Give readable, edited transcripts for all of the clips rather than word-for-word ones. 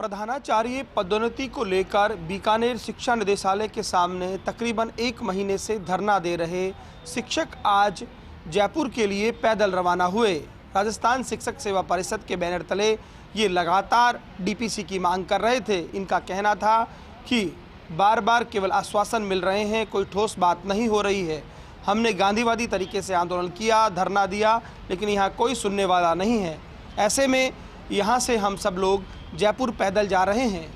प्रधानाचार्य पदोन्नति को लेकर बीकानेर शिक्षा निदेशालय के सामने तकरीबन 1 महीने से धरना दे रहे शिक्षक आज जयपुर के लिए पैदल रवाना हुए। राजस्थान शिक्षक सेवा परिषद के बैनर तले ये लगातार डीपीसी की मांग कर रहे थे। इनका कहना था कि बार बार केवल आश्वासन मिल रहे हैं, कोई ठोस बात नहीं हो रही है। हमने गांधीवादी तरीके से आंदोलन किया, धरना दिया, लेकिन यहाँ कोई सुनने वाला नहीं है। ऐसे में यहाँ से हम सब लोग जयपुर पैदल जा रहे हैं।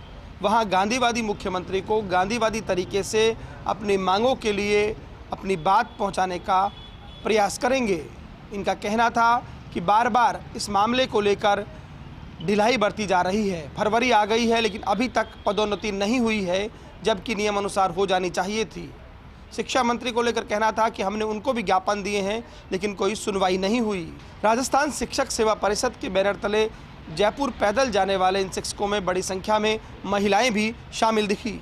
वहाँ गांधीवादी मुख्यमंत्री को गांधीवादी तरीके से अपनी मांगों के लिए अपनी बात पहुँचाने का प्रयास करेंगे। इनका कहना था कि बार बार इस मामले को लेकर ढिलाई बरती जा रही है। फरवरी आ गई है, लेकिन अभी तक पदोन्नति नहीं हुई है, जबकि नियम अनुसार हो जानी चाहिए थी। शिक्षा मंत्री को लेकर कहना था कि हमने उनको भी ज्ञापन दिए हैं, लेकिन कोई सुनवाई नहीं हुई। राजस्थान शिक्षक सेवा परिषद के बैनर तले जयपुर पैदल जाने वाले इन शिक्षकों में बड़ी संख्या में महिलाएं भी शामिल दिखी।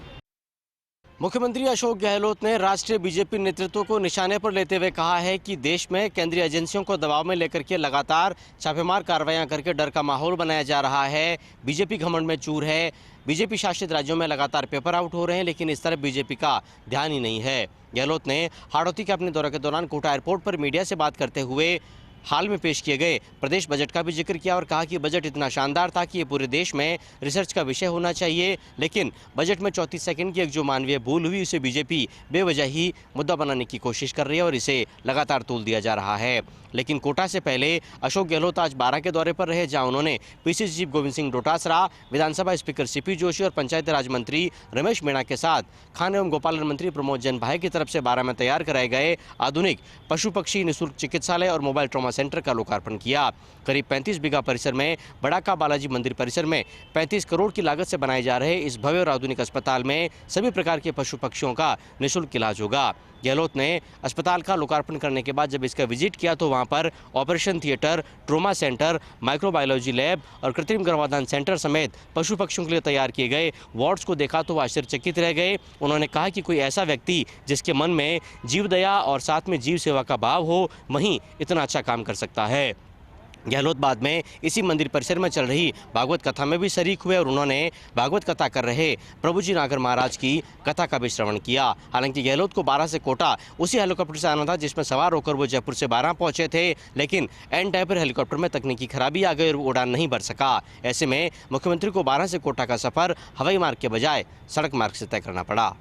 मुख्यमंत्री अशोक गहलोत ने राष्ट्रीय बीजेपी नेतृत्व को निशाने पर लेते हुए कहा है कि देश में केंद्रीय एजेंसियों को दबाव में लेकर के लगातार छापेमार कार्रवाइयां करके डर का माहौल बनाया जा रहा है। बीजेपी घमंड में चूर है। बीजेपी शासित राज्यों में लगातार पेपर आउट हो रहे हैं, लेकिन इस तरफ बीजेपी का ध्यान ही नहीं है। गहलोत ने हाड़ौती के अपने दौरे के दौरान कोटा एयरपोर्ट पर मीडिया से बात करते हुए हाल में पेश किए गए प्रदेश बजट का भी जिक्र किया और कहा कि बजट इतना शानदार था कि ये पूरे देश में रिसर्च का विषय होना चाहिए। लेकिन बजट में 34 सेकंड की एक जो मानवीय भूल हुई, उसे बीजेपी बेवजह ही मुद्दा बनाने की कोशिश कर रही है और इसे लगातार तूल दिया जा रहा है। लेकिन कोटा से पहले अशोक गहलोत आज बारां के दौरे पर रहे, जहां उन्होंने पीसीसी चीफ गोविंद सिंह डोटासरा, विधानसभा स्पीकर सीपी जोशी और पंचायती राज मंत्री रमेश मीणा के साथ खान एवं गोपालन मंत्री प्रमोद जैन भाई की तरफ से बारां में तैयार कराए गए आधुनिक पशु पक्षी निःशुल्क चिकित्सालय और मोबाइल ट्रॉमा सेंटर का लोकार्पण किया। करीब 35 बीघा परिसर में बड़ाका बालाजी मंदिर परिसर में 35 करोड़ की लागत से बनाए जा रहे इस भव्य और आधुनिक अस्पताल में सभी प्रकार के पशु पक्षियों का निःशुल्क इलाज होगा। गहलोत ने अस्पताल का लोकार्पण करने के बाद जब इसका विजिट किया तो वहां पर operation theatre, trauma centre, microbiology lab और कृत्रिम गर्भाधान सेंटर समेत पशु पक्षियों के लिए तैयार किए गए वार्ड्स को देखा तो वह आश्चर्यचकित रह गए। उन्होंने कहा कि कोई ऐसा व्यक्ति जिसके मन में जीव दया और साथ में जीव सेवा का भाव हो, वहीं इतना अच्छा काम कर सकता है। गहलोत बाद में इसी मंदिर परिसर में चल रही भागवत कथा में भी शरीक हुए और उन्होंने भागवत कथा कर रहे प्रभुजी नागर महाराज की कथा का भी श्रवण किया। हालांकि गहलोत को बारां से कोटा उसी हेलीकॉप्टर से आना था जिसमें सवार होकर वो जयपुर से बारां पहुंचे थे, लेकिन एंड टाइम पर हेलीकॉप्टर में तकनीकी खराबी आ गई और उड़ान नहीं भर सका। ऐसे में मुख्यमंत्री को बारां से कोटा का सफर हवाई मार्ग के बजाय सड़क मार्ग से तय करना पड़ा।